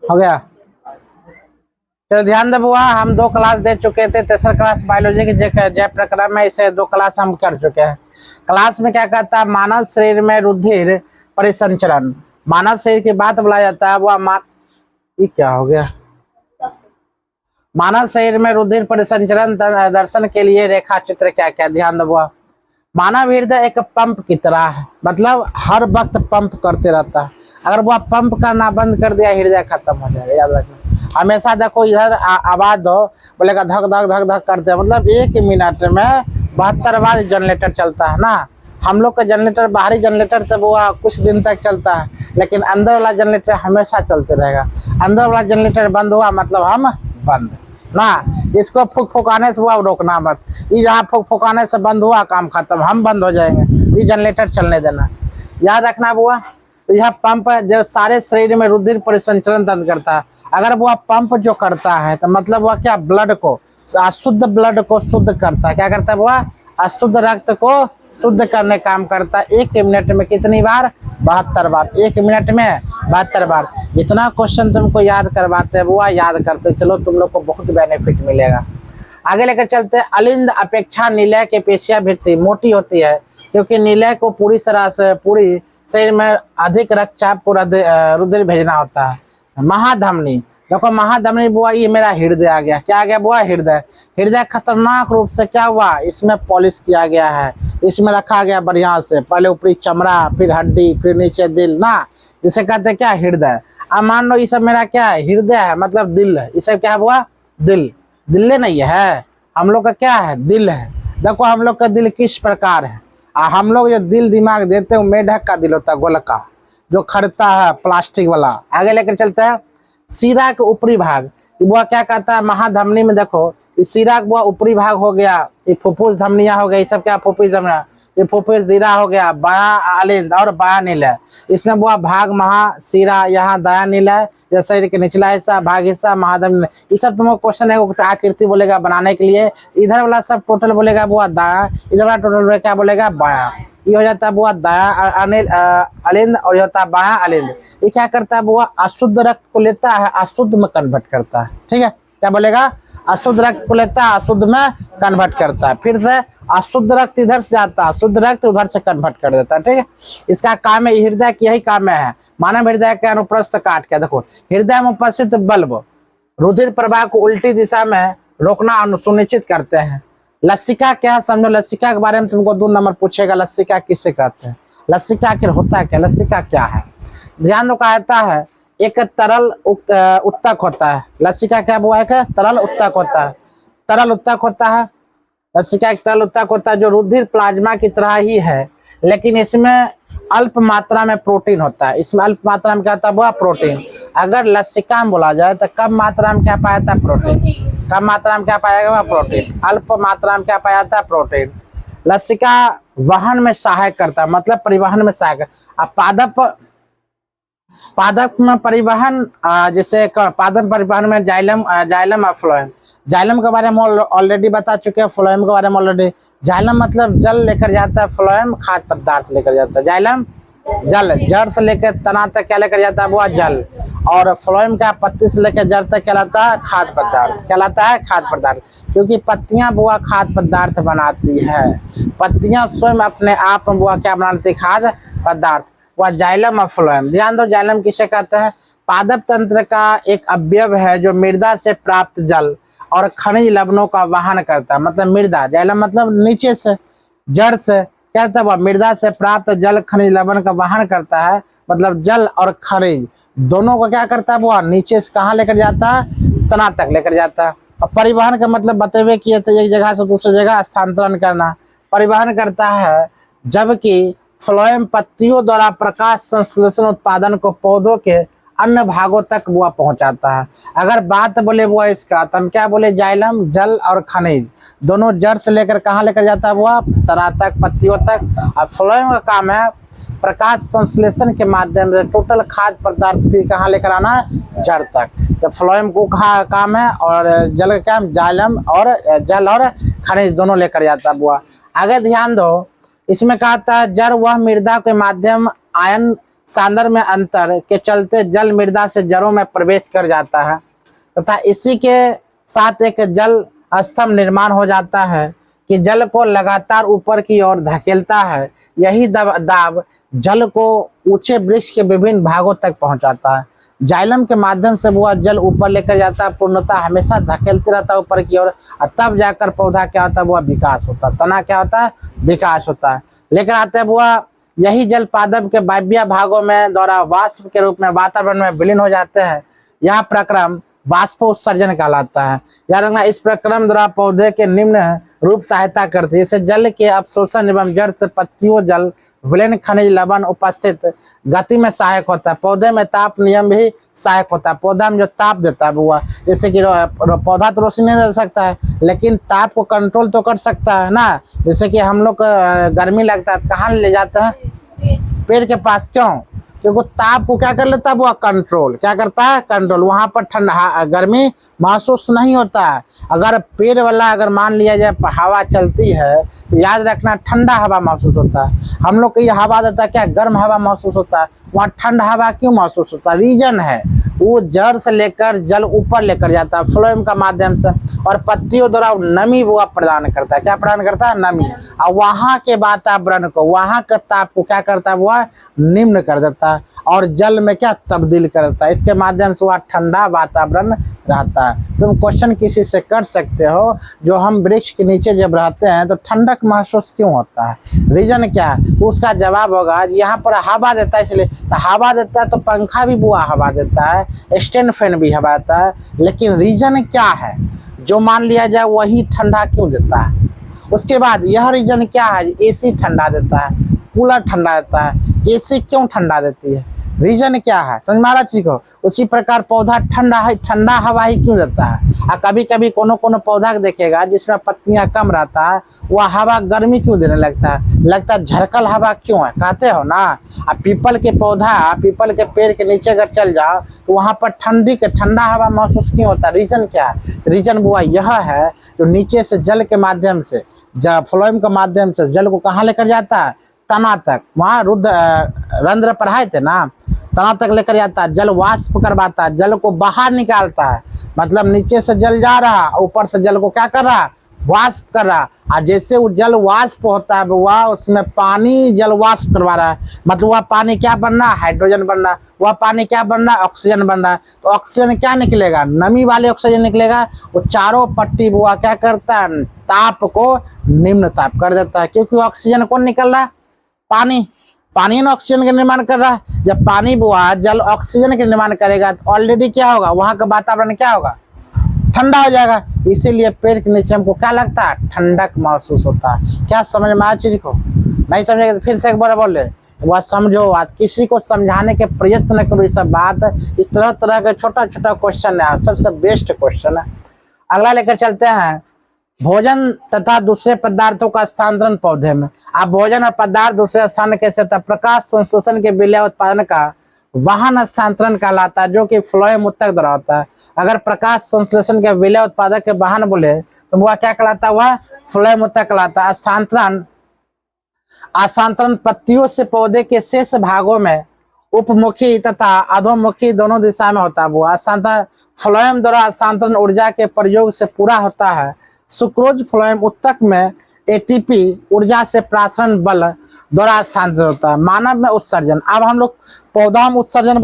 हो गया। चलो ध्यान दे बुआ, हम 2 क्लास दे चुके थे, तेसर क्लास बायोलॉजी के जय प्रक्रम में, इसे 2 क्लास हम कर चुके हैं। क्लास में क्या कहता है, मानव शरीर में रुधिर परिसंचरण, मानव शरीर की बात बोला जाता है वह ये क्या हो गया, मानव शरीर में रुधिर परिसंचरण दर्शन के लिए रेखा चित्र क्या क्या, ध्यान दो बुआ। मानव हृदय एक पंप की तरह है, मतलब हर वक्त पंप करते रहता है। अगर वह पंप करना बंद कर दिया हृदय खत्म हो जाएगा, याद रखना। हमेशा देखो इधर आवाज दो, बोलेगा धक धक धक धक करते हैं, मतलब 1 मिनट में 72 बार जनरेटर चलता है ना। हम लोग का जनरेटर, बाहरी जनरेटर तो वो कुछ दिन तक चलता है, लेकिन अंदर वाला जनरेटर हमेशा चलते रहेगा। अंदर वाला जनरेटर बंद हुआ मतलब हम बंद ना। इसको फूक फुकाने से हुआ रोकना मत, ये जहाँ फूक फुकाने से बंद हुआ काम खत्म, हम बंद हो जाएंगे, ये जनरेटर चलने देना, याद रखना बुआ। तो यह पंप जो सारे शरीर में रुधिर परिसंचरण बंद करता है। अगर वह पंप जो करता है तो मतलब वह क्या, ब्लड को, अशुद्ध ब्लड को शुद्ध करता है। क्या करता है वह, अशुद्ध रक्त को शुद्ध करने काम करता है। 1 मिनट में कितनी बार, 72 बार, 1 मिनट में 72 बार। इतना क्वेश्चन तुमको याद करवाते हैं बुआ, याद करते चलो, तुम लोग को बहुत बेनिफिट मिलेगा। आगे लेकर चलते हैं। अलिंद अपेक्षा नीलय के पेशिया भित्ति मोटी होती है, क्योंकि नीलय को पूरी तरह से पूरी शरीर में अधिक रक्तचाप को रुधिर भेजना होता है। महाधमनी, देखो महाधमनी बुआ, ये मेरा हृदय आ गया, क्या आ गया बुआ, हृदय। हृदय खतरनाक रूप से क्या हुआ, इसमें पॉलिश किया गया है, इसमें रखा गया बढ़िया से, पहले ऊपरी चमड़ा, फिर हड्डी, फिर नीचे दिल ना, इसे कहते हैं क्या, हृदय। अब मान लो ये सब मेरा क्या है, हृदय है, मतलब दिल है, इसे क्या हुआ, दिल। दिल नहीं है, हम लोग का क्या है, दिल है। देखो हम लोग का दिल किस प्रकार है, हम लोग जो दिल दिमाग देते हैं मेढक का दिल होता है, गोलका, जो खड़ता है प्लास्टिक वाला। आगे लेकर चलते हैं। सिरा के ऊपरी भाग, वो क्या कहता है, महाधमनी में देखो, इस सिरा का ऊपरी भाग हो गया, ये फुफ्फुस धमनिया हो गया, ये सब क्या, फुफ्फुस धमनिया, ये फुफ्फुस सिरा हो गया, बायां अलिंद और बायां नीलय। इसमें वो भाग महा सिरा, यहाँ दाया नीलय, या शरीर के निचला हिस्सा, भाग हिस्सा महाधमनी। ये सब तुमको क्वेश्चन है, आकृति बोलेगा बनाने के लिए। इधर वाला सब टोटल बोलेगा वो दाया, इधर वाला टोटल क्या बोलेगा, बाया। ये हो जाता है बुआ दाया अलिंद, और ये होता है बाया अलिंद। ये क्या करता है बुआ, अशुद्ध रक्त को लेता है, अशुद्ध में कन्वर्ट करता है। ठीक है, क्या बोलेगा, अशुद्ध रक्त को लेता है, अशुद्ध में कन्वर्ट करता है। फिर से अशुद्ध रक्त इधर से जाता है, शुद्ध रक्त उधर से कन्वर्ट कर देता है। ठीक है, इसका काम है, हृदय की यही काम है। मानव हृदय के अनुप्रस्थ काट के देखो, हृदय में उपस्थित बल्ब रुधिर प्रवाह को उल्टी दिशा में रोकना सुनिश्चित करते हैं। लसिका क्या समझो, लसिका के बारे में तुमको 2 नंबर पूछेगा, लसिका किसे कहते हैं, लसिका आखिर होता है क्या, लसिका क्या है। ध्यान रखा है, एक तरल उत्तक होता है। लसिका क्या बुआ, एक तरल उत्तक होता है, तरल उत्तक होता है। लसिका एक तरल उत्तक होता है जो रुधिर प्लाज्मा की तरह ही है, लेकिन इसमें अल्प मात्रा में प्रोटीन होता है। इसमें अल्प मात्रा में क्या होता है बुआ, प्रोटीन। अगर लसिका में बोला जाए तो कम मात्रा में क्या पाया जाता है, प्रोटीन। कम मात्रा में क्या पाया गया, प्रोटीन। अल्प मात्रा में क्या पाया जाता है, प्रोटीन। लसिका वहन में सहायक करता है, मतलब परिवहन में सहायक। अब पादप में परिवहन, जैसे पादप परिवहन में जाइलम और फ्लोएम। जाइलम के बारे में ऑलरेडी बता चुके हैं, फ्लोएम के बारे में ऑलरेडी। जाइलम मतलब जल लेकर जाता है, फ्लोएम खाद्य पदार्थ लेकर जाता है। जाइलम जल, जड़ से लेकर तना तक क्या लेकर जाता है वो जल, और फ्लोएम क्या, पत्ती से लेकर जड़ तक क्या लाता है, खाद्य पदार्थ। क्या लाता है, खाद्य पदार्थ, क्योंकि पत्तियां बुआ खाद्य पदार्थ बनाती है। पत्तियां स्वयं अपने आप में बुआ क्या बनाती है, खाद्य पदार्थ। वह जाइलम और फ्लोएम। ध्यान दो, जाइलम किसे कहते हैं, पादप तंत्र का एक अवयव है जो मृदा से प्राप्त जल और खनिज लवणों का वहन करता है। मतलब मृदा, जाइलम मतलब नीचे से, जड़ से, क्या होता है वह मृदा से प्राप्त जल खनिज लवण का वहन करता है। मतलब जल और खनिज दोनों को क्या करता है वो, नीचे से कहाँ लेकर जाता है, तना तक लेकर जाता है। और परिवहन का मतलब बतेवे किए तो एक जगह से दूसरी जगह स्थानांतरण करना, परिवहन करता है। जबकि फ्लोएम पत्तियों द्वारा प्रकाश संश्लेषण उत्पादन को पौधों के अन्य भागों तक वो पहुंचाता है। अगर बात बोले वो इसका, तो हम क्या बोले, जाइलम जल और खनिज दोनों जड़ से लेकर कहाँ लेकर जाता है वो, तना तक, पत्तियों तक। अब फ्लोएम का काम है प्रकाश संश्लेषण के माध्यम से टोटल खाद्य पदार्थ भी कहाँ लेकर आना है, जड़ तक। तो फ्लोएम को काम है, और जल का काम, जाइलम और जल और खनिज दोनों लेकर जाता है बुआ। आगे ध्यान दो, इसमें कहा था जड़ वह मृदा के माध्यम आयन सांद्र में अंतर के चलते जल मृदा से जड़ों में प्रवेश कर जाता है तथा इसी के साथ एक जल स्तंभ निर्माण हो जाता है कि जल को लगातार ऊपर की ओर धकेलता है। यही दाब जल को ऊंचे वृक्ष के विभिन्न भागों तक पहुंचाता है। जाइलम के माध्यम से वह जल ऊपर लेकर जाता है, पूर्णतः हमेशा धकेलते रहता है ऊपर की ओर, और तब जाकर पौधा क्या होता है, वह विकास होता है। तना क्या होता है, विकास होता है। लेकर आते हैं वह यही जल पादप के वायवीय भागों में द्वारा वाष्प के रूप में वातावरण में विलीन हो जाते हैं। यह प्रक्रम वाष्पोत्सर्जन कहलाता है। याद रखना, इस प्रक्रम द्वारा पौधे के निम्न रूप सहायता करती है। इसे जल के अवशोषण एवं जड़ से पत्तियों जल विलयन खनिज लवण उपस्थित गति में सहायक होता है। पौधे में ताप नियम भी सहायक होता है। पौधा में जो ताप देता है वो, जैसे कि पौधा तो रोशनी नहीं दे सकता है लेकिन ताप को कंट्रोल तो कर सकता है ना। जैसे कि हम लोग गर्मी लगता है कहाँ ले जाते हैं, पेड़ के पास। क्यों? क्योंकि ताप को क्या कर लेता है वो, कंट्रोल। क्या करता है, कंट्रोल। वहां पर ठंडा गर्मी महसूस नहीं होता है। अगर पेड़ वाला अगर मान लिया जाए हवा चलती है तो याद रखना ठंडा हवा महसूस होता है। हम लोग को ये हवा देता है क्या, गर्म हवा महसूस होता है। वहाँ ठंडा हवा क्यों महसूस होता है, रीजन है वो जड़ से लेकर जल ऊपर लेकर जाता है फ्लोएम का माध्यम से, और पत्तियों द्वारा नमी वो प्रदान करता है। क्या प्रदान करता है, नमी। और वहाँ के वातावरण को, वहाँ के ताप को क्या करता है, वह निम्न कर देता है और जल में क्या तब्दील कर देता है। इसके माध्यम से वह ठंडा वातावरण रहता है। तुम क्वेश्चन किसी से कर सकते हो, जो हम वृक्ष के नीचे जब रहते हैं तो ठंडक महसूस क्यों होता है, रीजन क्या है? तो उसका जवाब होगा यहाँ पर हवा देता है इसलिए। तो हवा देता है तो पंखा भी बुआ हवा देता है, स्टैंड फैन भी हवा देता है, लेकिन रीजन क्या है जो मान लिया जाए वही ठंडा क्यों देता है। उसके बाद यह रीजन क्या है, एसी ठंडा देता है, कूलर ठंडा देता है। एसी क्यों ठंडा देती है, रीजन क्या है, समझ में आ रहा चीज को। उसी प्रकार पौधा ठंडा है, ठंडा हवा ही क्यों देता है। और कभी कभी कोनो पौधा देखेगा जिसमें पत्तियां कम रहता है, वह हवा गर्मी क्यों देने लगता है, झरकल हवा क्यों है, कहते हो ना। अब पीपल के पौधा, पीपल के पेड़ के नीचे अगर चल जाओ तो वहां पर ठंडा हवा महसूस क्यों होता है, रीजन क्या है। रीजन वो यह है जो नीचे से जल के माध्यम से, फ्लोएम के माध्यम से जल को कहाँ लेकर जाता है, तना तक। वहाँ रंध्र पढ़ाए थे ना, तना तक लेकर जाता है, जल वाष्प करवाता है, जल को बाहर निकालता है। मतलब नीचे से जल जा रहा, ऊपर से जल को क्या कर रहा, वाष्प कर रहा। और जैसे वो जल वाष्प होता है वह उसमें पानी जल वाष्प करवा रहा है। मतलब वह पानी क्या बन रहा है, हाइड्रोजन बन रहा है। वह पानी क्या बन रहा है, ऑक्सीजन बन रहा है। तो ऑक्सीजन क्या निकलेगा, नमी वाले ऑक्सीजन निकलेगा। वो चारों पट्टी वो क्या करता है, ताप को निम्न ताप कर देता है। क्योंकि ऑक्सीजन कौन निकल रहा है, पानी ने ऑक्सीजन का निर्माण कर रहा है। जब पानी बुआ जल ऑक्सीजन का निर्माण करेगा तो ऑलरेडी क्या होगा, वहां का वातावरण क्या होगा, ठंडा हो जाएगा। इसीलिए पेड़ के नीचे हमको क्या लगता है, ठंडक महसूस होता है। क्या समझ में आया चीज को, नहीं समझेगा तो फिर से एक बार बोले, वह समझो। आज किसी को समझाने के प्रयत्न करो। ये सब बात इस तरह का छोटा क्वेश्चन है, सबसे बेस्ट क्वेश्चन है। अगला लेकर चलते हैं, भोजन तथा दूसरे पदार्थों का स्थानांतरण पौधे में। अब भोजन और पदार्थ दूसरे स्थान कैसे होता है, प्रकाश संश्लेषण के विलय उत्पादन का वाहन स्थानांतरण कहलाता है, जो कि फ्लोएम उत्तक द्वारा होता है। अगर प्रकाश संश्लेषण के विलय उत्पादक के वाहन बोले तो वह क्या कहलाता है, वह फ्लोएम उत्तक कहलाता है। स्थानांतरण पत्तियों से पौधे के शेष भागों में उपमुखी तथा अधोमुखी दोनों दिशा में होता है। वो स्थानांतरण फ्लोएम द्वारा स्थानांतरण ऊर्जा के प्रयोग से पूरा होता है। सुक्रोज फ्लोएम उत्तक में एटीपी ऊर्जा से प्रासरण बल द्वारा स्थानांतरित होता है। मानव में उत्सर्जन, अब हम लोग पौधा में उत्सर्जन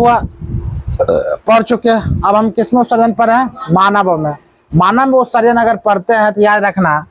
पढ़ चुके हैं, अब हम किसमें उत्सर्जन पर हैं, मानव में। मानव में उत्सर्जन अगर पढ़ते हैं तो याद रखना,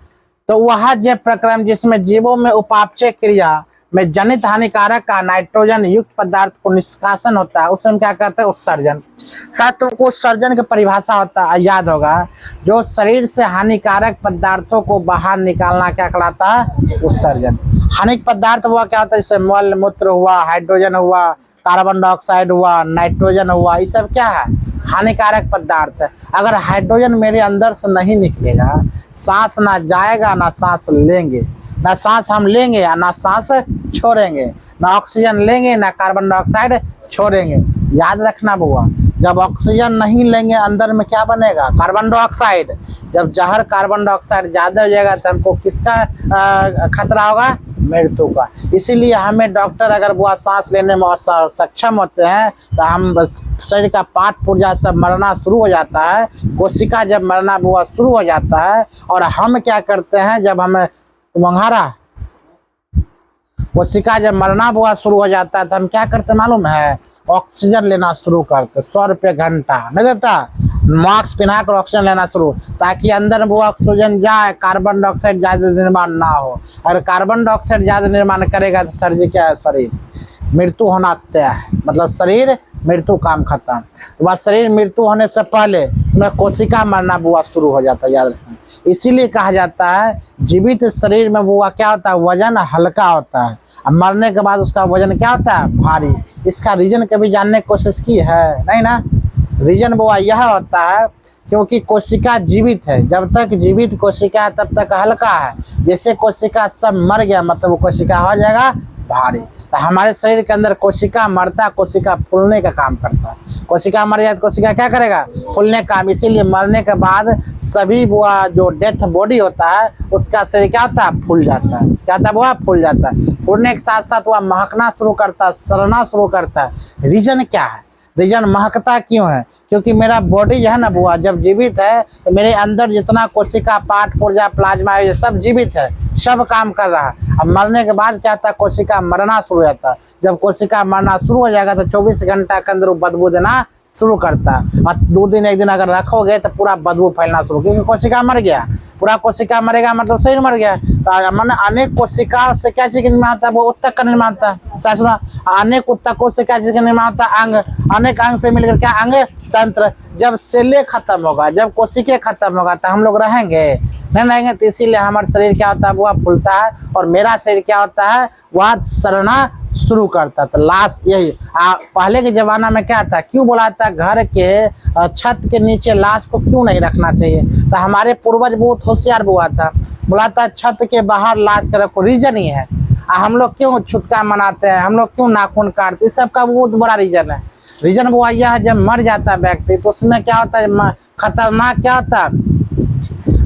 तो वह जैव प्रक्रम जिसमें जीवों में उपापचय क्रिया में जनित हानिकारक का नाइट्रोजन युक्त पदार्थ को निष्कासन होता है, उसे हम क्या कहते हैं, उत्सर्जन। साथ तुमको उत्सर्जन की परिभाषा होता है, याद होगा, जो शरीर से हानिकारक पदार्थों को बाहर निकालना क्या कहलाता है, उत्सर्जन। हानिक पदार्थ हुआ क्या होता है, जैसे मल मूत्र हुआ, हाइड्रोजन हुआ, कार्बन डाइऑक्साइड हुआ, नाइट्रोजन हुआ, ये सब क्या है, हानिकारक पदार्थ है। अगर हाइड्रोजन मेरे अंदर से नहीं निकलेगा, सांस ना जाएगा ना सांस लेंगे, ना सांस हम लेंगे या ना सांस छोड़ेंगे, ना ऑक्सीजन लेंगे ना कार्बन डाइऑक्साइड छोड़ेंगे। याद रखना बुआ, जब ऑक्सीजन नहीं लेंगे अंदर में क्या बनेगा, कार्बन डाइऑक्साइड। जब जहर कार्बन डाइऑक्साइड ज़्यादा हो जाएगा तो हमको किसका खतरा होगा, मृत्यु का। इसीलिए हमें डॉक्टर अगर वो सांस लेने में सक्षम होते हैं तो हम शरीर का पार्ट पुर्जा सब मरना शुरू हो जाता है, कोशिका जब मरना वो शुरू हो जाता है। और हम क्या करते हैं, जब हमें मंगारा कोशिका जब मरना बुआ शुरू हो जाता है तो हम क्या करते मालूम है, ऑक्सीजन लेना शुरू करते। 100 रुपये घंटा नहीं देता, मास्क पहना कर ऑक्सीजन लेना शुरू, ताकि अंदर वो ऑक्सीजन जाए, कार्बन डाइऑक्साइड ज़्यादा निर्माण ना हो। अगर कार्बन डाइऑक्साइड ज़्यादा निर्माण करेगा तो शरीर मृत्यु होना तय है, मतलब शरीर मृत्यु काम खत्म। तो वह शरीर मृत्यु होने से पहले उसमें कोशिका मरना बुआ शुरू हो जाता है, याद रखना। इसीलिए कहा जाता है जीवित शरीर में बुआ क्या होता है, वजन हल्का होता है, अब मरने के बाद उसका वजन क्या होता है, भारी। इसका रीजन कभी जानने की कोशिश की है नहीं ना। रीजन बुआ यह होता है क्योंकि कोशिका जीवित है, जब तक जीवित कोशिका है तब तक हल्का है। जैसे कोशिका सब मर गया मतलब वो कोशिका हो जाएगा भारी। तो हमारे शरीर के अंदर कोशिका मरता, कोशिका फूलने का काम करता है। कोशिका मर जाए तो कोशिका क्या करेगा, फूलने का काम। इसीलिए मरने के बाद सभी वो जो डेथ बॉडी होता है उसका शरीर क्या होता है, फूल जाता है। क्या होता है, वो फूल जाता है। फूलने के साथ साथ वह महकना शुरू करता है, सड़ना शुरू करता है। रीजन क्या है, रीजन महकता क्यों है, क्योंकि मेरा बॉडी जो है ना बुआ जब जीवित है तो मेरे अंदर जितना कोशिका पार्ट पुर्जा प्लाज्मा है ये सब जीवित है, सब काम कर रहा है। अब मरने के बाद क्या होता है, कोशिका मरना शुरू हो जाता है। जब कोशिका मरना शुरू हो जाएगा तो 24 घंटा के अंदर वो बदबू देना शुरू करता है। और 2 दिन 1 दिन अगर रखोगे तो पूरा बदबू फैलना शुरू, क्योंकि कोशिका मर गया। पूरा कोशिका मरेगा मतलब शरीर मर गया। तो मैंने अनेक कोशिका से क्या चीज का निर्माण होता है, वो उत्तक का निर्माण होता है। सुना, अनेक उत्तकों से क्या चीज का निर्माण होता है, अंग। अनेक अंग से मिलकर क्या अंग तंत्र। जब सेलें खत्म होगा, जब कोशिके खत्म होगा तो हम लोग रहेंगे नहीं रहेंगे। तो इसीलिए हमारा शरीर क्या होता है, वह फूलता है। और मेरा शरीर क्या होता है, वह सड़ना शुरू करता। तो लाश यही पहले के जमाना में क्या था, क्यों बोला था घर के छत के नीचे लाश को क्यों नहीं रखना चाहिए। तो हमारे पूर्वज बहुत होशियार हुआ था, बोला था छत के बाहर लाश के रखो। रीजन ही है, हम लोग क्यों छुटका मनाते हैं, हम लोग क्यों नाखून काटते, इस सब का बहुत बड़ा रीजन है। रीजन वो यह है, जब मर जाता है व्यक्ति तो उसमें क्या होता है, खतरनाक क्या होता है,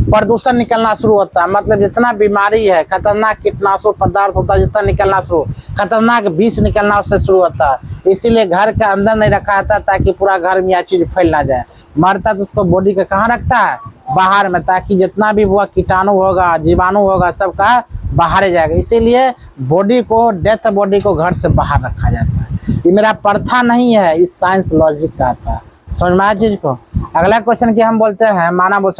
प्रदूषण निकलना शुरू होता है। मतलब जितना बीमारी है, खतरनाक कीटनाशक पदार्थ होता है जितना निकलना शुरू, खतरनाक विष निकलना उससे शुरू होता है। इसीलिए घर के अंदर नहीं रखा जाता ताकि पूरा घर में यह चीज फैल ना जाए। मरता तो उसको बॉडी के कहाँ रखता है, बाहर में, ताकि जितना भी वो कीटाणु होगा, जीवाणु होगा, सबका बाहर जाएगा। इसीलिए बॉडी को, डेथ बॉडी को घर से बाहर रखा जाता है। ये मेरा प्रथा नहीं है, इस साइंस लॉजिक का आता है। समझ में आया चीज को। अगला क्वेश्चन की हम बोलते हैं मानव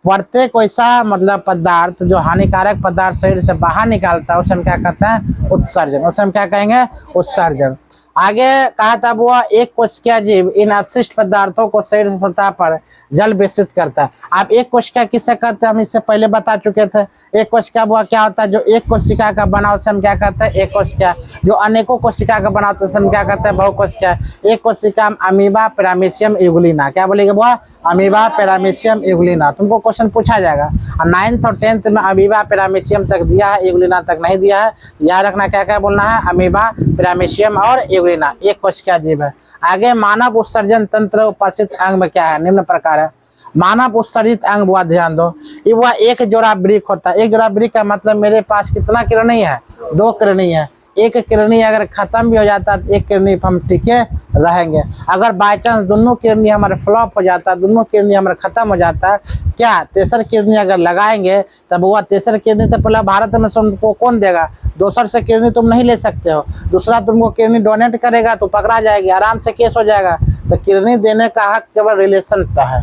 प्रत्येक ऐसा मतलब पदार्थ जो हानिकारक पदार्थ शरीर से बाहर निकालता है उसे हम क्या कहते हैं, उत्सर्जन। उसे हम क्या कहेंगे, उत्सर्जन। आगे कहा था वो एक कोशिका जीव इन अवशिष्ट पदार्थों को शरीर से सतह पर जल विस्तृत करता है। आप एक कोशिका किससे कहते हैं, हम इससे पहले बता चुके थे। एक कोशिका वो क्या होता है, जो एक कोशिका का बना उसे हम क्या कहते हैं, एक कोशिका। जो अनेकों कोशिका का बना होता है उसे हम क्या कहते हैं, बहुकोशिका। एक कोशिका अमीबा, पैरामीशियम, यूग्लिना। क्या बोलेंगे वो, अमीबा, पैरामीशियम, यूग्लिना। तुमको क्वेश्चन पूछा जाएगा। और 9th और 10th में अमीबा, पैरामीशियम तक दिया है, यूग्लिना तक नहीं दिया है। याद रखना क्या क्या बोलना है, अमीबा, पैरामीशियम और यूग्लिना। एक कोशिका जीव है। आगे मानव उत्सर्जन तंत्र उपस्थित अंग में क्या है, निम्न प्रकार है। मानव उत्सर्जित अंग हुआ, ध्यान दो, ये हुआ एक जोड़ा वृक्क होता है। एक जोड़ा वृक्क का मतलब मेरे पास कितना किरणी है, 2 किरणी है। एक किरणी अगर खत्म भी हो जाता है तो एक किरणी पर हम टिके रहेंगे। अगर बाई चांस दोनों किरणी हमारे फ्लॉप हो जाता है, दोनों किरणी हमारे खत्म हो जाता है, क्या तेसर किरणी अगर लगाएंगे तब हुआ तेसर किरणी तो पहले भारत में तुमको कौन देगा, दोसर से किरणी तुम नहीं ले सकते हो। दूसरा तुमको किरणी डोनेट करेगा तो पकड़ा जाएगी, आराम से केस हो जाएगा। तो किरणी देने का हक केवल रिलेशन का है।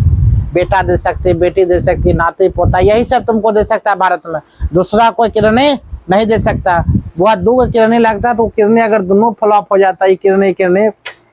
बेटा दे सकती, बेटी दे सकती, नाती पोता, यही सब तुमको दे सकता है भारत में। दूसरा कोई किरणी नहीं दे सकता। वह 2 किरणी लगता है तो किरणी अगर दोनों फ्लॉप हो जाता है, किरणी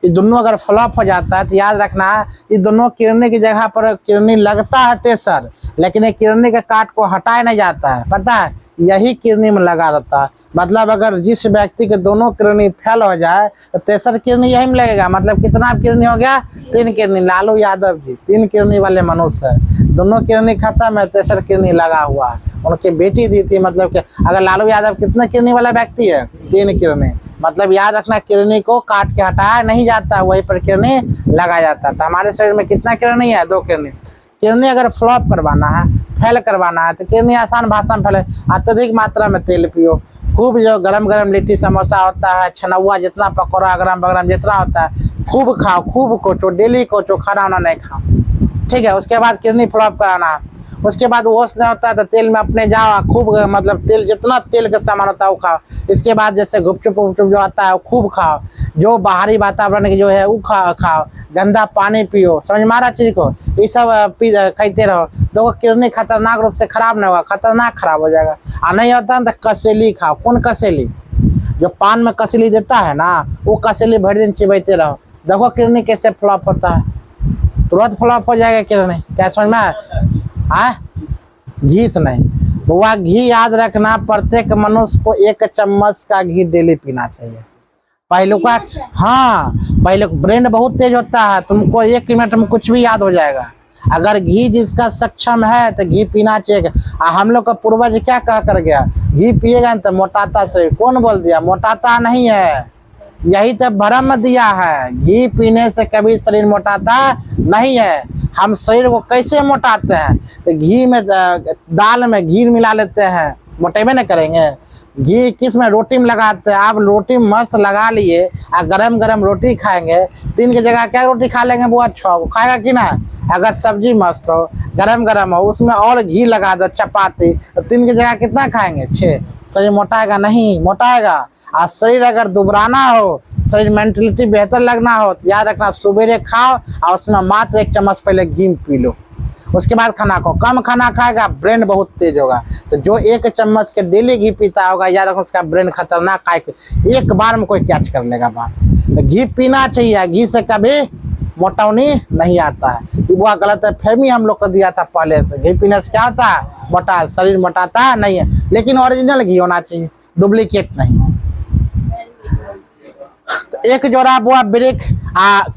ये दोनों अगर फ्लॉप हो जाता है तो याद रखना है ये दोनों किरणी की जगह पर किरणी लगता है तेसर, लेकिन ये किरणी के काट को हटाया नहीं जाता है, पता है, यही किरणी में लगा रहता है। मतलब अगर जिस व्यक्ति के दोनों किरणी फेल हो जाए तो तेसर किरणी यही में लगेगा। मतलब कितना किरणी हो गया, 3 किरणी। लालू यादव जी 3 किरणी वाले मनुष्य है, दोनों किरणी खत्म है, तेसर किरणी लगा हुआ है। उनकी बेटी दी थी, मतलब कि अगर लालू यादव कितना किरणी वाला व्यक्ति है, 3 किरणी। मतलब याद रखना किरणी को काट के हटाया नहीं जाता, वहीं पर किरणी लगा जाता है। तो हमारे शरीर में कितना किरणी है, 2 किरणी। किडनी अगर फ्लॉप करवाना है, फेल करवाना है, तो किडनी आसान भाषा में फैले, अत्यधिक मात्रा में तेल पियो, खूब जो गरम गरम लिट्टी समोसा होता है, छनौआ जितना पकौड़ा गरम गरम जितना होता है खूब खाओ, खूब कोचो, डेली कोचो, खाना वाना नहीं खाओ, ठीक है। उसके बाद किडनी फ्लॉप कराना है, उसके बाद वॉश नहीं होता है तो तेल में अपने जाओ, खूब मतलब तेल जितना तेल का सामान होता है वो खाओ। इसके बाद जैसे गुपचुप वुपचुप जो आता है वो खूब खाओ, जो बाहरी वातावरण की जो है वो खाओ, गंदा पानी पियो, समझ मारा चीज को, ये सब खाते रहो, देखो किडनी खतरनाक रूप से खराब नहीं होगा, खतरनाक खराब हो जाएगा। और नहीं होता तो कसेली खाओ। कौन कसेली? जो पान में कसेली देता है ना, वो कसेली भर दिन चिबाते रहो, देखो किडनी कैसे फ्लॉप होता है, तुरंत फ्लॉप हो जाएगा किडनी। क्या समझ में आए? घी से नहीं बुआ, घी याद रखना, प्रत्येक मनुष्य को 1 चम्मच का घी डेली पीना चाहिए। पहले का हाँ, पहले ब्रेन बहुत तेज होता है, तुमको 1 मिनट में कुछ भी याद हो जाएगा। अगर घी जिसका सक्षम है तो घी पीना चाहिए। हम लोग का पूर्वज क्या कह कर गया, घी पिएगा तो मोटाता शरीर। कौन बोल दिया? मोटाता नहीं है, यही तो भ्रम दिया है। घी पीने से कभी शरीर मोटाता नहीं है। हम शरीर को कैसे मोटाते हैं? तो घी में, दाल में घी मिला लेते हैं, मोटेबे नहीं करेंगे। घी किस में? रोटी में लगाते हैं। आप रोटी मस्त लगा लिए और गरम गरम रोटी खाएंगे, 3 की जगह क्या रोटी खा लेंगे वो? 6 खाएगा कि ना? अगर सब्जी मस्त हो, गरम गरम हो, उसमें और घी लगा दो, चपाती, तो 3 की जगह कितना खाएंगे? 6। शरीर मोटाएगा नहीं? मोटाएगा। और शरीर अगर दुबराना हो, शरीर मेंटलिटी बेहतर लगना हो, तो याद रखना सवेरे खाओ और उसमें मात्र 1 चम्मच पहले घी पी लो। उसके बाद खाना खाओ। कम खाना खाएगा ब्रेन बहुत तेज होगा। तो जो 1 चम्मच के डेली घी पीता होगा, याद रखो उसका ब्रेन खतरनाक खाए, एक बार में कोई कैच कर लेगा बात। तो घी पीना चाहिए, घी से कभी मोटावनी नहीं आता है। ये वो गलत है फहमी हम लोग को दिया था पहले से। घी पीने से क्या होता है? मोटा, शरीर मोटाता नहीं है। लेकिन ओरिजिनल घी होना चाहिए, डुप्लीकेट नहीं। तो एक जोड़ा वो ब्रेक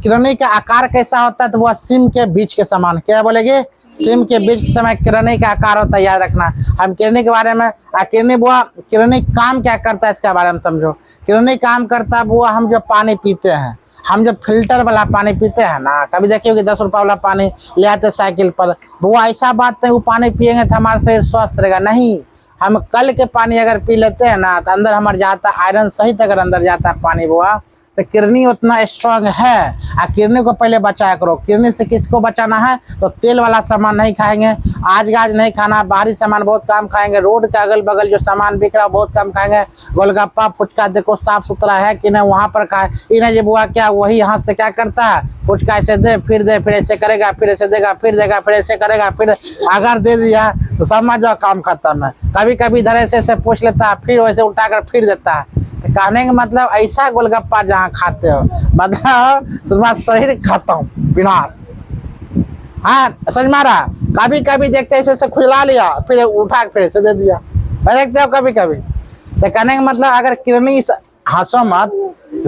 किडनी का आकार कैसा होता है? तो वह सिम के बीज के समान। क्या बोलेगे? सिम के बीज के समय किडनी का आकार होता है, याद रखना। हम किडनी के बारे में, किडनी काम क्या करता है इसके बारे में समझो। किडनी काम करता है वो, हम जो पानी पीते हैं, हम जो फिल्टर वाला पानी पीते हैं ना, कभी देखिए कि 10 रुपये वाला पानी ले आते साइकिल पर, वो ऐसा बात नहीं वो पानी पियेंगे तो हमारा शरीर स्वस्थ रहेगा, नहीं। हम कल के पानी अगर पी लेते हैं ना, तो अंदर हमारे जाता आयरन सहित अगर अंदर जाता है पानी बुआ, तो किडनी उतना स्ट्रांग है। किडनी को पहले बचाया करो। किडनी से किसको बचाना है? तो तेल वाला सामान नहीं खाएंगे, आज गाज नहीं खाना, बाहरी सामान बहुत कम खाएंगे, रोड के अगल बगल जो सामान बिक रहा है बहुत कम खाएंगे। गोलगप्पा फुचका देखो साफ सुथरा है कि नहीं, वहाँ पर खाए। इन्हें ये बुआ क्या वही हाथ से क्या करता है, फुचका ऐसे दे, फिर ऐसे करेगा, फिर ऐसे देगा, फिर देगा, फिर ऐसे करेगा, फिर अगर दे दिया तो समझो काम खत्म है। कभी कभी इधर ऐसे पूछ लेता है, फिर वैसे उठाकर फिर देता है। कहने का मतलब ऐसा गोलगप्पा जहाँ खाते हो, मतलब तुम्हारा शरीर खत्म, विनाश। हाँ समझ मारा? कभी कभी देखते ऐसे खुजला लिया, फिर उठा फिर ऐसे दे दिया, देखते हो कभी कभी। तो कहने का मतलब अगर किडनी, हंसो मत,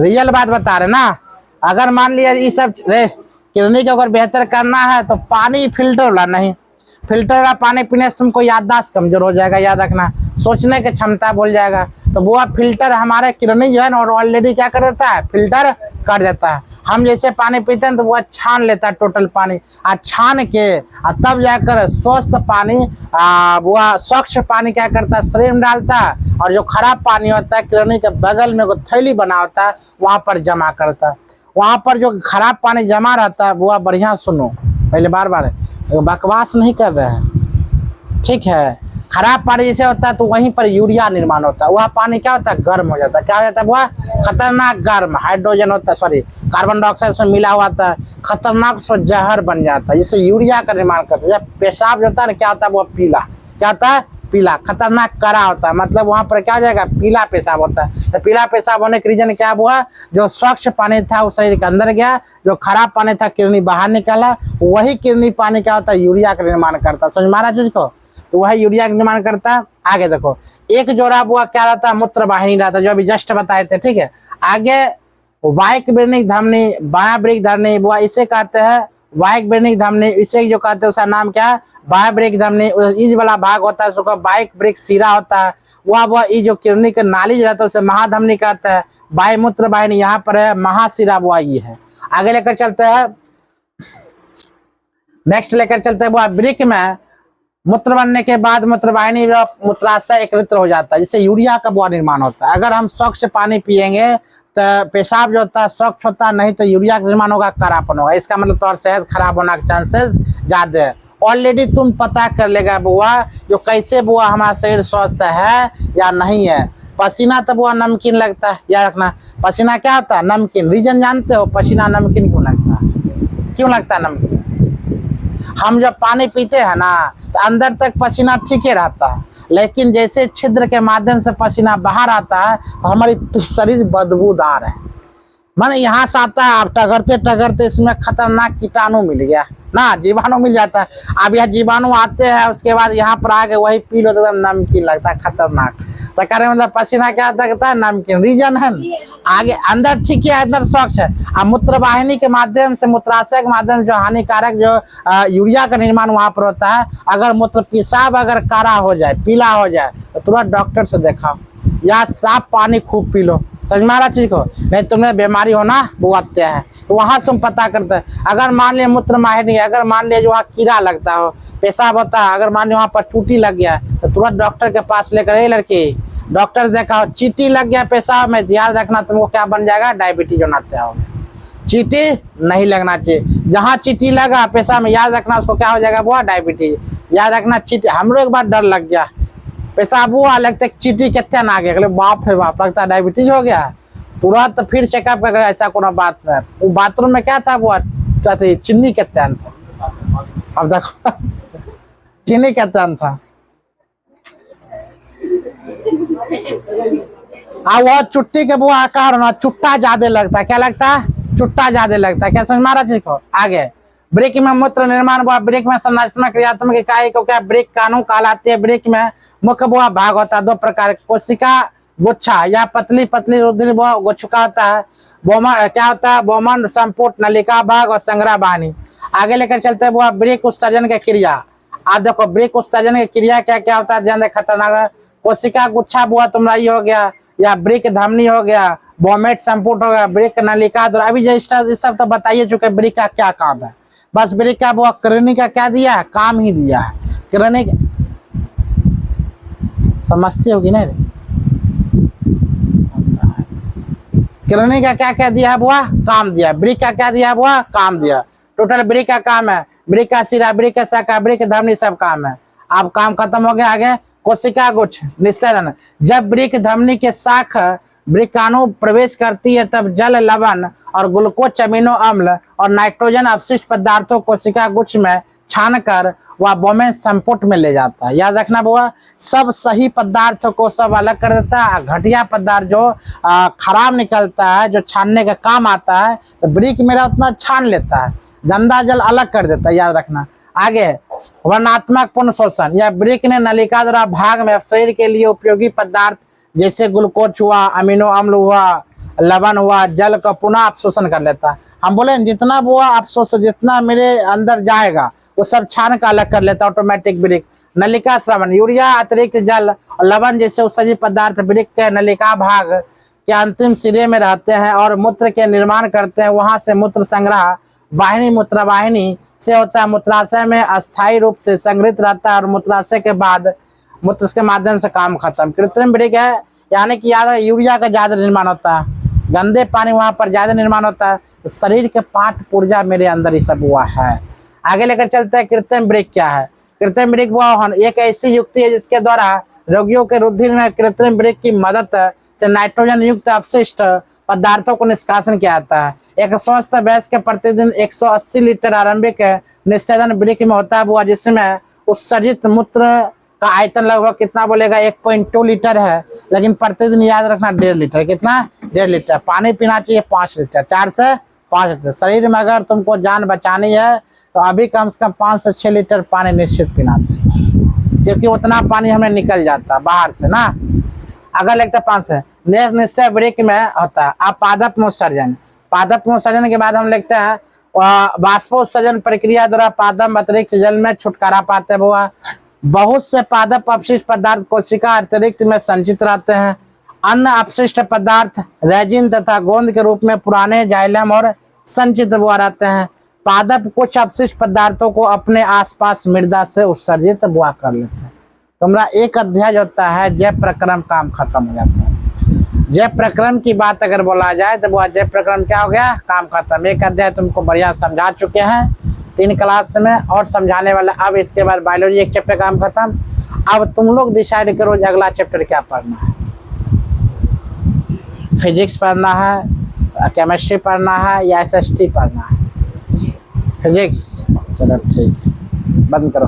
रियल बात बता रहे ना। अगर मान लिया ये सब किडनी को अगर बेहतर करना है तो पानी फिल्टर वाला नहीं, फिल्टर का पानी पीने से तुमको याददाश्त कमजोर हो जाएगा, याद रखना, सोचने की क्षमता भूल जाएगा। तो वो फिल्टर हमारे किडनी जो है ना ऑलरेडी क्या कर देता है? फिल्टर कर देता है। हम जैसे पानी पीते हैं तो वो छान लेता है टोटल पानी, छान के तब जाकर स्वस्थ पानी, वो स्वच्छ पानी क्या करता है? शरीर में डालता है। और जो खराब पानी होता है किडनी के बगल में वो थैली बना होता है, वहाँ पर जमा करता है। वहाँ पर जो खराब पानी जमा रहता है वो बढ़िया सुनो, पहले बार बकवास नहीं कर रहे हैं, ठीक है। खराब पानी जैसे होता है तो वहीं पर यूरिया निर्माण होता है, वह पानी क्या होता है? गर्म हो जाता है। क्या हो जाता है? वह खतरनाक गर्म, हाइड्रोजन होता है, सॉरी कार्बन डाइऑक्साइड उसमें मिला हुआ था, खतरनाक सो जहर बन जाता है, जिससे यूरिया का निर्माण करता है। जब पेशाब जो होता है ना, क्या होता है? वह पीला, क्या होता है? पीला, खतरनाक कड़ा होता है, मतलब वहां पर क्या हो जाएगा? पीला पेशाब होता है। तो पीला पेशाब होने के रीजन क्या हुआ? जो स्वच्छ पानी था वो शरीर के अंदर गया, जो खराब पानी था किडनी बाहर निकाला, वही किडनी पानी क्या होता है? यूरिया का निर्माण करता है। समझ मारा चीज को? तो वह यूरिया का निर्माण करता है। आगे देखो, एक जोड़ा बुआ क्या रहता है? मूत्र वाहिनी रहता है, जो अभी जस्ट बताए थे, ठीक है। आगे वायक वृनिक धमनी, बाया वृक धमनी, बुआ इसे कहते हैं वायक वृनिक धमनी, इसे जो कहते हैं उसका नाम क्या है? बाया वृक धमनी। इस वाला भाग होता है उसको वायक वृक शिरा होता है। वह ये जो किडनी का नाली जो रहता है उसे महाधमनी कहते हैं। वायु मूत्र वाहिनी यहाँ पर है, महाशिरा बुआ ये है। आगे लेकर चलते हैं, नेक्स्ट लेकर चलते हैं वो वृक्क में मूत्र बनने के बाद मूत्रवाहिनी मूत्राशय एकत्रित हो जाता है, जिससे यूरिया का बुआ निर्माण होता है। अगर हम स्वच्छ पानी पियेंगे तो पेशाब जो होता है स्वच्छ होता है, नहीं तो यूरिया का निर्माण होगा, करापन होगा। इसका मतलब तुम्हारी सेहत खराब होने के चांसेस ज्यादा है। ऑलरेडी तुम पता कर लेगा बुआ जो कैसे बुआ हमारा शरीर स्वस्थ है या नहीं है। पसीना तो बुआ नमकीन लगता है, याद रखना। पसीना क्या होता है? नमकीन। रीजन जानते हो पसीना नमकीन क्यों लगता है? क्यों लगता है नमकीन? हम जब पानी पीते हैं ना तो अंदर तक पसीना ठीक ही रहता है, लेकिन जैसे छिद्र के माध्यम से पसीना बाहर आता है तो हमारी शरीर बदबूदार है। माने यहाँ से आता है, आप टगरते टगरते इसमें खतरनाक कीटाणु मिल गया ना, जीवाणु मिल जाता है। अब यह जीवाणु आते हैं, उसके बाद यहाँ पर आके वही पी लो तो एकदम नमकीन लगता है, खतरनाक। तो कह रहे मतलब पसीना क्या लगता है? नमकीन। रीजन है आगे अंदर ठीक है, अंदर स्वच्छ है। अब मूत्र वाहिनी के माध्यम से, मूत्राशय के माध्यम से जो हानिकारक जो यूरिया का निर्माण वहां पर होता है, अगर मूत्र पेशाब अगर काला हो जाए, पीला हो जाए, तो तुरंत डॉक्टर से दिखाओ या साफ पानी खूब पी लो। समझ में आ रहा चीज को? नहीं तुम्हें बीमारी होना वो आते हैं, तो वहां से तुम पता करते हैं। अगर मान लिया मूत्र वाहिनी, अगर मान लिया जो वहाँ कीड़ा लगता हो, पेशाब होता है, अगर मान लिया वहाँ पर चूटी लग गया तो तुरंत डॉक्टर के पास लेकर, ए लड़की डॉक्टर देखा हो, चीटी लग गया पेशाब में, याद रखना तुमको क्या बन जाएगा? डायबिटीज होना हो। चीटी नहीं लगना चाहिए। जहाँ चीटी लगा पेशाब में, याद रखना उसको क्या हो जाएगा? वो डायबिटीज। याद रखना चीटी, हमरो एक बार डर लग गया, पेशाब हुआ, लगता है चीटी कितना ना गया, बाप रे बाप, लगता है डायबिटीज हो गया। तुरंत फिर चेकअप कर, ऐसा कोनो बात नहीं। वो बाथरूम में क्या था? वो चीनी कितना था, अब देखो चीनी कितना था। वह चुट्टी के वो आकार होना, चुट्टा ज्यादा लगता है। क्या लगता है? चुट्टा ज्यादा लगता है। क्या समझ मारा चीज को? आगे वृक्क में मूत्र निर्माण हुआ। वृक्क में संरचना क्रियात्मक इकाई को क्या वृक्क कानू कहलाती है। वृक्क में मुख्य बुआ भाग होता है दो प्रकार, कोशिका गुच्छा या पतली पतली रुधिर गुच्छा होता है। बोमन क्या होता है? बोमन संपुट नलिका भाग और संग्रह वाहिनी। आगे लेकर चलते हैं बुआ वृक्क उत्सर्जन की क्रिया। आप देखो वृक्क उत्सर्जन की क्रिया क्या क्या होता है, ध्यान दे, खतरनाक। कोशिका गुच्छा बुआ तुम्हारा ये हो गया, या वृक्क धमनी हो गया, बोमेट संपुट हो गया, वृक्क नलिका। अभी जो सब तो बताइए चुके वृक्क का क्या काम है। बस वृक्क का वो किरणिक का क्या दिया है? काम ही दिया है। किरणिक समझती होगी ना, किरणिक का क्या क्या दिया है बुआ? काम दिया। वृक्क का क्या दिया बुआ? काम दिया। टोटल वृक्क का काम है, वृक्क का सिरा, वृक्क का शाखा, वृक्क धमनी सब काम है। अब काम खत्म हो गया। आगे कोशिका गुच्छ निस्तेजन। जब वृक्क धमनी के शाख वृक्काणु प्रवेश करती है तब जल, लवण और ग्लूकोज, अमीनो अम्ल और नाइट्रोजन अपशिष्ट पदार्थों कोशिका गुच्छ में छानकर वह बोमेन संपुट में ले जाता है। याद रखना बुआ, सब सही पदार्थों को सब अलग कर देता है। घटिया पदार्थ जो खराब निकलता है, जो छानने का काम आता है, तो वृक्क मेरा उतना छान लेता है, गंदा जल अलग कर देता है। याद रखना। आगे वर्णात्मक पुनः शोषण। यह वृक्क ने नलिका द्वारा भाग में शरीर के लिए उपयोगी पदार्थ जैसे ग्लूकोज हुआ, अमीनो अम्ल हुआ, लवण हुआ, जल का पुनः अवशोषण कर लेता है। हम बोले जितना वो अवशोषण जितना मेरे अंदर जाएगा वो सब छान का अलग कर लेता है ऑटोमेटिक वृक्क। नलिका श्रवण। यूरिया अतिरिक्त जल और लवण जैसे उत्सर्जित पदार्थ वृक्क के नलिका भाग के अंतिम सिरे में रहते हैं और मूत्र के निर्माण करते हैं। वहां से मूत्र संग्रह वाहिनी मूत्रवाहिनी से होता है, मूत्राशय में अस्थायी रूप से संग्रहित रहता है और मूत्राशय के बाद मूत्र के माध्यम से काम खत्म। कृत्रिम वृक्क है, यानी कि याद यूरिया का ज्यादा निर्माण होता है, गंदे पानी वहां पर ज्यादा निर्माण होता है। तो शरीर के पाठ पुर्जा मेरे अंदर ही सब हुआ है। आगे लेकर चलते हैं कृत्रिम वृक्क क्या है। कृत्रिम वृक्क वह एक ऐसी युक्ति है जिसके द्वारा रोगियों के रुधिर में कृत्रिम वृक्क की मदद से नाइट्रोजन युक्त अपशिष्ट पदार्थों को निष्कासन किया जाता है। एक स्वस्थ वयस्क के प्रतिदिन 180 लीटर आरंभिक निस्तेजन वृक्क में होता है बुआ, जिसमें उत्सर्जित मूत्र का आयतन लगभग कितना बोलेगा 1.2 लीटर है, लेकिन प्रतिदिन याद रखना 1.5 लीटर। कितना? 1.5 लीटर। पानी पीना चाहिए 5 लीटर, 4 से 5 लीटर। शरीर में अगर तुमको जान बचानी है तो अभी कम से कम 5 से 6 लीटर पानी निश्चित पीना चाहिए, क्योंकि उतना पानी हमें निकल जाता है बाहर से ना। अगर लगता है 5 से निश्चय वृक्क में होता है अपादप उत्सर्जन। पादप उत्सर्जन के बाद हम लिखते हैं बाष्पोत्सर्जन प्रक्रिया द्वारा पादप अतिरिक्त जल में छुटकारा पाते हुआ। बहुत से पादप अपशिष्ट पदार्थ कोशिका अतिरिक्त में संचित रहते हैं। अन्य अपशिष्ट पदार्थ रेजिन तथा गोंद के रूप में पुराने जाइलम और संचित हुआ रहते हैं। पादप कुछ अपशिष्ट पदार्थों को अपने आसपास मृदा से उत्सर्जित बुआ कर लेते हैं। तुम्हारा एक अध्याय जो होता है जैव प्रक्रम, काम खत्म हो जाता है। जैव प्रक्रम की बात अगर बोला जाए तो वो जैव प्रक्रम क्या हो गया, काम खत्म। एक अध्याय तुमको बढ़िया समझा चुके हैं 3 क्लास में और समझाने वाला। अब इसके बाद बायोलॉजी एक चैप्टर काम खत्म। अब तुम लोग डिसाइड करो अगला चैप्टर क्या पढ़ना है। फिजिक्स पढ़ना है, केमिस्ट्री पढ़ना है या SST पढ़ना है? फिजिक्स, चलो ठीक है, बंद करो।